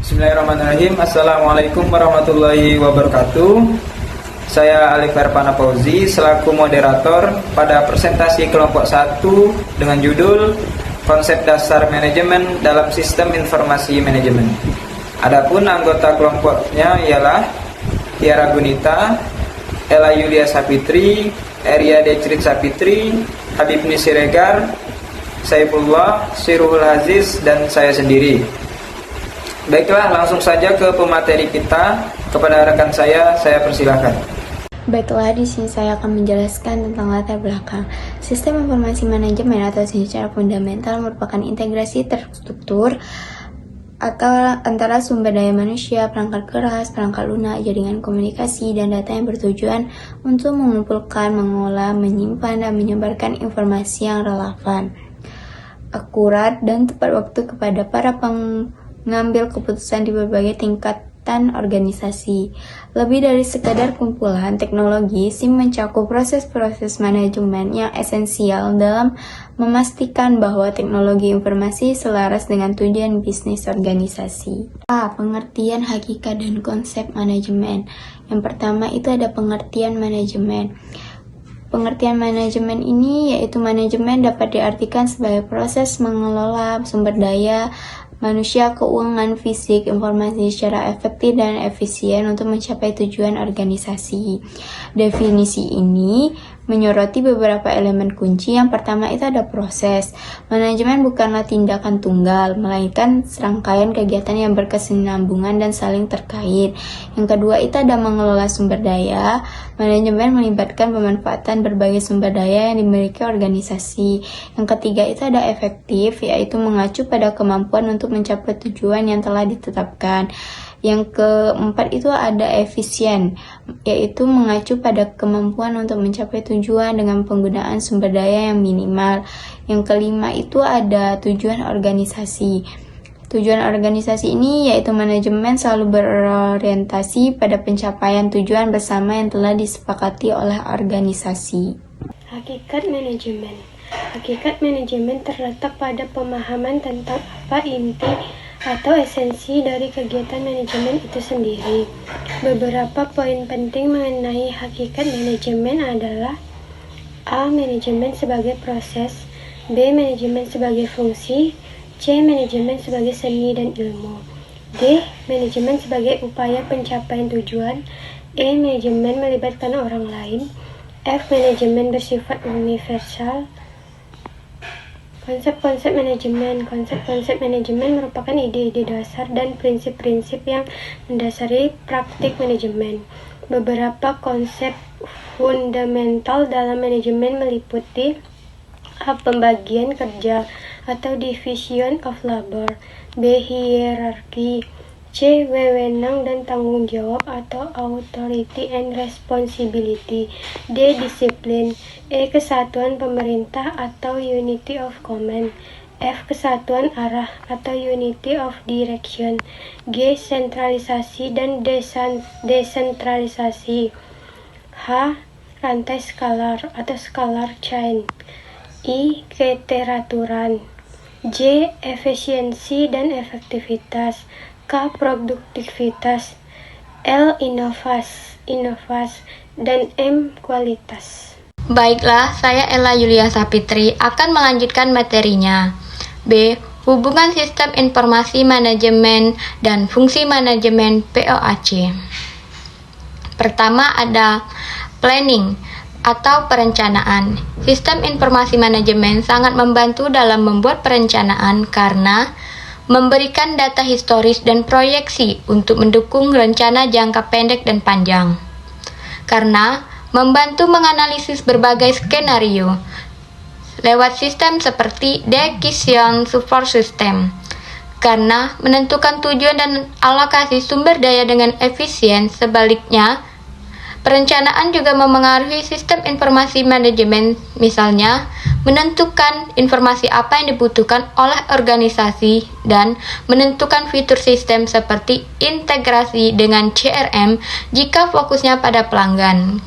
Bismillahirrahmanirrahim. Assalamualaikum warahmatullahi wabarakatuh. Saya Alif Herpana Fauzi selaku moderator pada presentasi kelompok 1 dengan judul Konsep Dasar Manajemen dalam Sistem Informasi Manajemen. Adapun anggota kelompoknya ialah Tiara Gunita, Ella Yulia Sapitri, Eria Decrit Sapitri, Habib Nisiregar, Saifullah, Sirul Aziz, dan saya sendiri. Baiklah, langsung saja ke pemateri kita. Kepada rekan saya persilahkan. Baiklah, di sini saya akan menjelaskan tentang latar belakang. Sistem informasi manajemen atau secara fundamental merupakan integrasi terstruktur atau antara sumber daya manusia, perangkat keras, perangkat lunak, jaringan komunikasi, dan data yang bertujuan untuk mengumpulkan, mengolah, menyimpan, dan menyebarkan informasi yang relevan, akurat, dan tepat waktu kepada para mengambil keputusan di berbagai tingkatan organisasi. Lebih dari sekadar kumpulan teknologi, SIM mencakup proses-proses manajemen yang esensial dalam memastikan bahwa teknologi informasi selaras dengan tujuan bisnis organisasi. Pengertian hakikat dan konsep manajemen. Yang pertama itu ada pengertian manajemen. Pengertian manajemen ini yaitu manajemen dapat diartikan sebagai proses mengelola sumber daya manusia, keuangan, fisik, informasi secara efektif dan efisien untuk mencapai tujuan organisasi. Definisi ini menyoroti beberapa elemen kunci. Yang pertama itu ada proses. Manajemen bukanlah tindakan tunggal, melainkan serangkaian kegiatan yang berkesinambungan dan saling terkait. Yang kedua itu ada mengelola sumber daya. Manajemen melibatkan pemanfaatan berbagai sumber daya yang dimiliki organisasi. Yang ketiga itu ada efektif, yaitu mengacu pada kemampuan untuk mencapai tujuan yang telah ditetapkan. Yang keempat itu ada efisien, yaitu mengacu pada kemampuan untuk mencapai tujuan dengan penggunaan sumber daya yang minimal. Yang kelima itu ada tujuan organisasi. Tujuan organisasi ini yaitu manajemen selalu berorientasi pada pencapaian tujuan bersama yang telah disepakati oleh organisasi. Hakikat manajemen. Hakikat manajemen terletak pada pemahaman tentang apa inti atau esensi dari kegiatan manajemen itu sendiri. Beberapa poin penting mengenai hakikat manajemen adalah: A. Manajemen sebagai proses, B. Manajemen sebagai fungsi, C. Manajemen sebagai seni dan ilmu, D. Manajemen sebagai upaya pencapaian tujuan, E. Manajemen melibatkan orang lain, F. Manajemen bersifat universal. Konsep-konsep manajemen. Konsep-konsep manajemen merupakan ide-ide dasar dan prinsip-prinsip yang mendasari praktik manajemen. Beberapa konsep fundamental dalam manajemen meliputi: A. Pembagian kerja atau division of labor, B. Hierarki, C. Wewenang dan tanggung jawab atau authority and responsibility, D. Disiplin, E. Kesatuan pemerintah atau unity of command, F. Kesatuan arah atau unity of direction, G. Sentralisasi dan desentralisasi, H. Rantai skalar atau scalar chain, I. Keteraturan, J. Efisiensi dan efektivitas, K. Produktivitas, L. Inovasi, dan M. Kualitas. Baiklah, saya Ella Yulia Sapitri akan melanjutkan materinya. B. Hubungan sistem informasi manajemen dan fungsi manajemen POAC. Pertama ada planning atau perencanaan. Sistem informasi manajemen sangat membantu dalam membuat perencanaan karena memberikan data historis dan proyeksi untuk mendukung rencana jangka pendek dan panjang. Karena membantu menganalisis berbagai skenario lewat sistem seperti decision support system. Karena menentukan tujuan dan alokasi sumber daya dengan efisien. Sebaliknya, perencanaan juga memengaruhi sistem informasi manajemen, misalnya menentukan informasi apa yang dibutuhkan oleh organisasi dan menentukan fitur sistem seperti integrasi dengan CRM jika fokusnya pada pelanggan.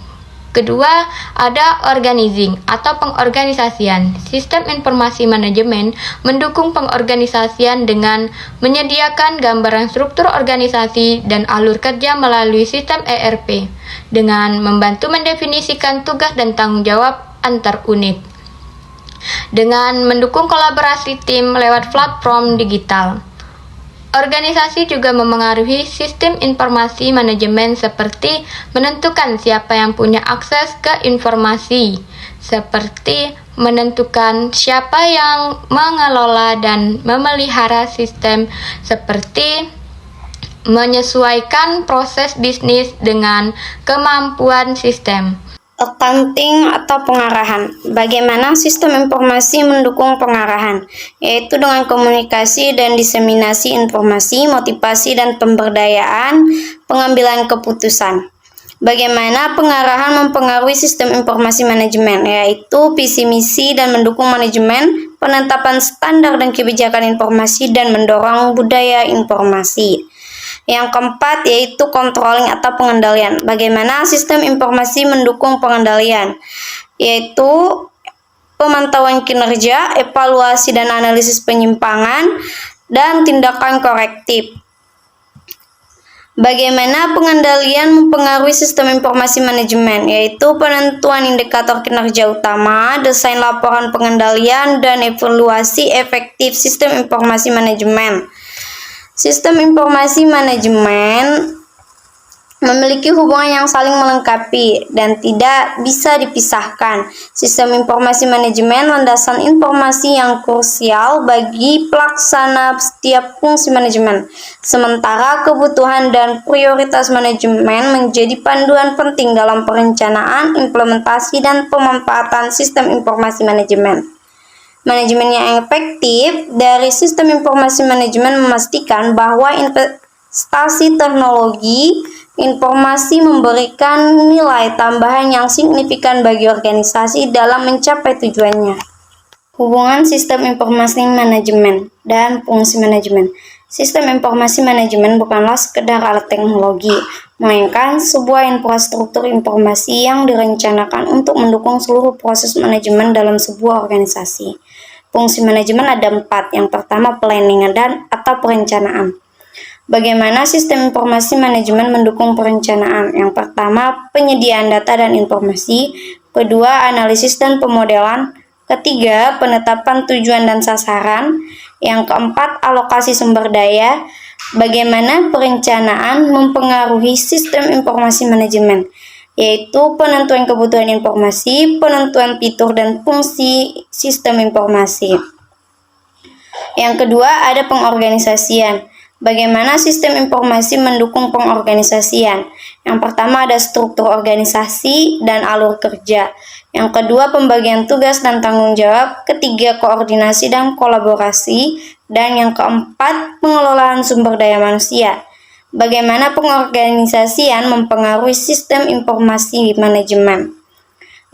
Kedua, ada organizing atau pengorganisasian. Sistem informasi manajemen mendukung pengorganisasian dengan menyediakan gambaran struktur organisasi dan alur kerja melalui sistem ERP, dengan membantu mendefinisikan tugas dan tanggung jawab antar unit, dengan mendukung kolaborasi tim lewat platform digital. Organisasi juga memengaruhi sistem informasi manajemen seperti menentukan siapa yang punya akses ke informasi, seperti menentukan siapa yang mengelola dan memelihara sistem, seperti menyesuaikan proses bisnis dengan kemampuan sistem. Accounting atau pengarahan. Bagaimana sistem informasi mendukung pengarahan, yaitu dengan komunikasi dan diseminasi informasi, motivasi dan pemberdayaan, pengambilan keputusan. Bagaimana pengarahan mempengaruhi sistem informasi manajemen, yaitu visi misi dan mendukung manajemen, penetapan standar dan kebijakan informasi dan mendorong budaya informasi. Yang keempat yaitu controlling atau pengendalian. Bagaimana sistem informasi mendukung pengendalian, yaitu pemantauan kinerja, evaluasi dan analisis penyimpangan, dan tindakan korektif. Bagaimana pengendalian mempengaruhi sistem informasi manajemen, yaitu penentuan indikator kinerja utama, desain laporan pengendalian, dan evaluasi efektif sistem informasi manajemen. Sistem informasi manajemen memiliki hubungan yang saling melengkapi dan tidak bisa dipisahkan. Sistem informasi manajemen landasan informasi yang krusial bagi pelaksana setiap fungsi manajemen. Sementara kebutuhan dan prioritas manajemen menjadi panduan penting dalam perencanaan, implementasi, dan pemanfaatan sistem informasi manajemen. Manajemen yang efektif dari sistem informasi manajemen memastikan bahwa investasi teknologi informasi memberikan nilai tambahan yang signifikan bagi organisasi dalam mencapai tujuannya. Hubungan sistem informasi manajemen dan fungsi manajemen. Sistem informasi manajemen bukanlah sekedar alat teknologi, melainkan sebuah infrastruktur informasi yang direncanakan untuk mendukung seluruh proses manajemen dalam sebuah organisasi. Fungsi manajemen ada 4. Yang pertama, planning atau perencanaan. Bagaimana sistem informasi manajemen mendukung perencanaan? Yang pertama, penyediaan data dan informasi. Kedua, analisis dan pemodelan. Ketiga, penetapan tujuan dan sasaran. Yang keempat, alokasi sumber daya. Bagaimana perencanaan mempengaruhi sistem informasi manajemen, yaitu penentuan kebutuhan informasi, penentuan fitur dan fungsi sistem informasi. Yang kedua, ada pengorganisasian. Bagaimana sistem informasi mendukung pengorganisasian? Yang pertama ada struktur organisasi dan alur kerja. Yang kedua pembagian tugas dan tanggung jawab. Ketiga koordinasi dan kolaborasi. Dan yang keempat pengelolaan sumber daya manusia. Bagaimana pengorganisasian mempengaruhi sistem informasi manajemen,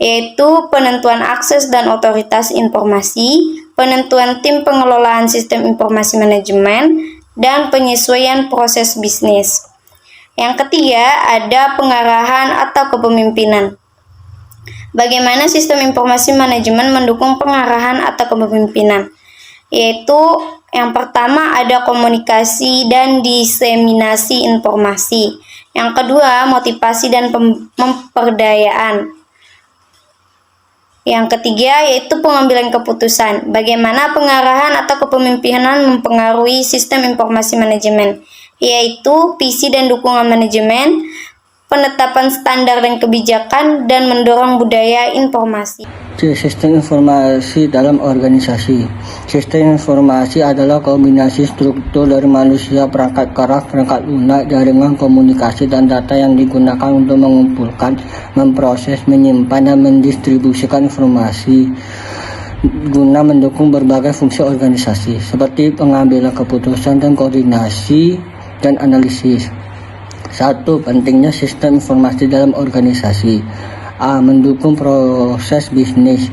yaitu penentuan akses dan otoritas informasi, penentuan tim pengelolaan sistem informasi manajemen, dan penyesuaian proses bisnis. Yang ketiga, ada pengarahan atau kepemimpinan. Bagaimana sistem informasi manajemen mendukung pengarahan atau kepemimpinan? Yaitu yang pertama ada komunikasi dan diseminasi informasi. Yang kedua, motivasi dan pemberdayaan. Yang ketiga yaitu pengambilan keputusan. Bagaimana pengarahan atau kepemimpinan mempengaruhi sistem informasi manajemen, yaitu visi dan dukungan manajemen, penetapan standar dan kebijakan, dan mendorong budaya informasi. Sistem informasi dalam organisasi. Sistem informasi adalah kombinasi struktur dari manusia, perangkat keras, perangkat lunak, jaringan komunikasi, dan data yang digunakan untuk mengumpulkan, memproses, menyimpan, dan mendistribusikan informasi guna mendukung berbagai fungsi organisasi, seperti pengambilan keputusan dan koordinasi dan analisis. 1. Pentingnya sistem informasi dalam organisasi. A. Mendukung proses bisnis.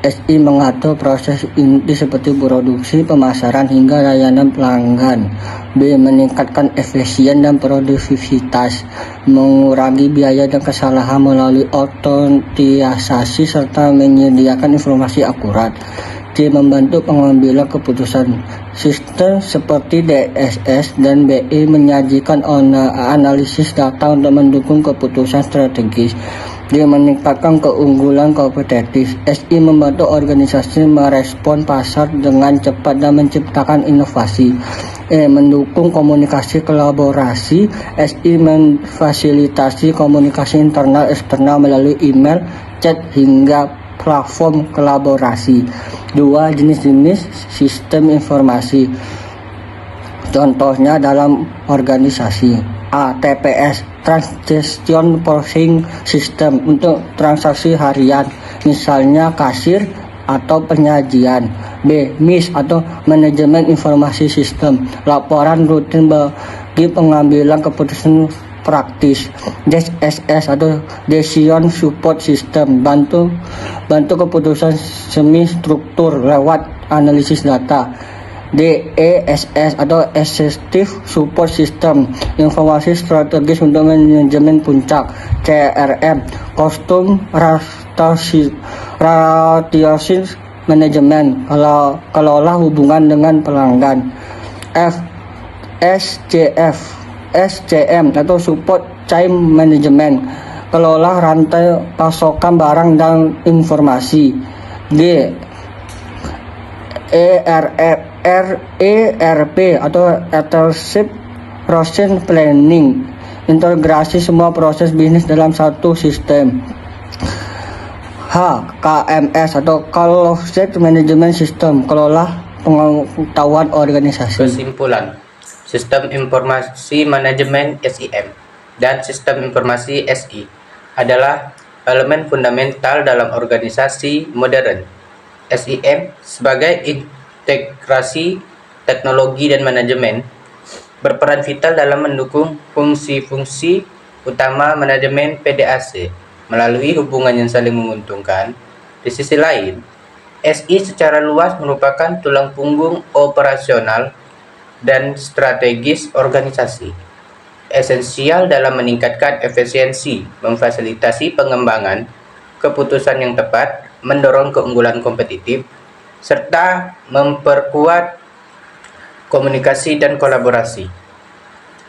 SI mengatur proses inti seperti produksi, pemasaran, hingga layanan pelanggan. B. Meningkatkan efisien dan produktivitas, mengurangi biaya dan kesalahan melalui otentisasi serta menyediakan informasi akurat. C. Membantu pengambilan keputusan. Sistem seperti DSS dan BI menyajikan analisis data untuk mendukung keputusan strategis. Dia meningkatkan keunggulan kompetitif. SI membantu organisasi merespon pasar dengan cepat dan menciptakan inovasi. Mendukung komunikasi kolaborasi. SI memfasilitasi komunikasi internal eksternal melalui email, chat, hingga platform kolaborasi. 2. Jenis-jenis sistem informasi. Contohnya dalam organisasi. A. TPS, Transaction Processing System, untuk transaksi harian, misalnya kasir atau penyajian. B. MIS atau Manajemen Informasi Sistem, laporan rutin bagi pengambilan keputusan praktis. DSS atau Decision Support System, bantu keputusan semi struktur lewat analisis data. DESS atau Executive Support System, informasi strategis untuk manajemen puncak. CRM, Custom Relationship Management, kelola hubungan dengan pelanggan. SCM atau Support Chain Management, kelola rantai pasokan barang dan informasi. G. ERP atau Enterprise Process Planning, integrasi semua proses bisnis dalam satu sistem. H. KMS atau Closed Management System, kelola pengetahuan organisasi. Kesimpulan, Sistem Informasi Manajemen SIM dan Sistem Informasi SI adalah elemen fundamental dalam organisasi modern. SIM sebagai integrasi teknologi dan manajemen berperan vital dalam mendukung fungsi-fungsi utama manajemen PDAC melalui hubungan yang saling menguntungkan. Di sisi lain, SI secara luas merupakan tulang punggung operasional dan strategis organisasi, esensial dalam meningkatkan efisiensi, memfasilitasi pengembangan keputusan yang tepat, mendorong keunggulan kompetitif, serta memperkuat komunikasi dan kolaborasi.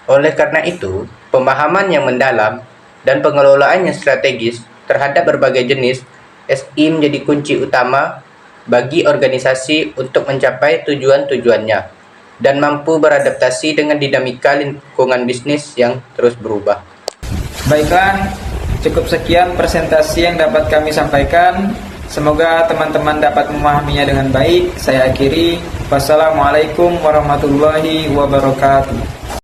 Oleh karena itu, pemahaman yang mendalam dan pengelolaan yang strategis terhadap berbagai jenis SI menjadi kunci utama bagi organisasi untuk mencapai tujuan-tujuannya dan mampu beradaptasi dengan dinamika lingkungan bisnis yang terus berubah. Baiklah, cukup sekian presentasi yang dapat kami sampaikan. Semoga teman-teman dapat memahaminya dengan baik. Saya akhiri. Wassalamualaikum warahmatullahi wabarakatuh.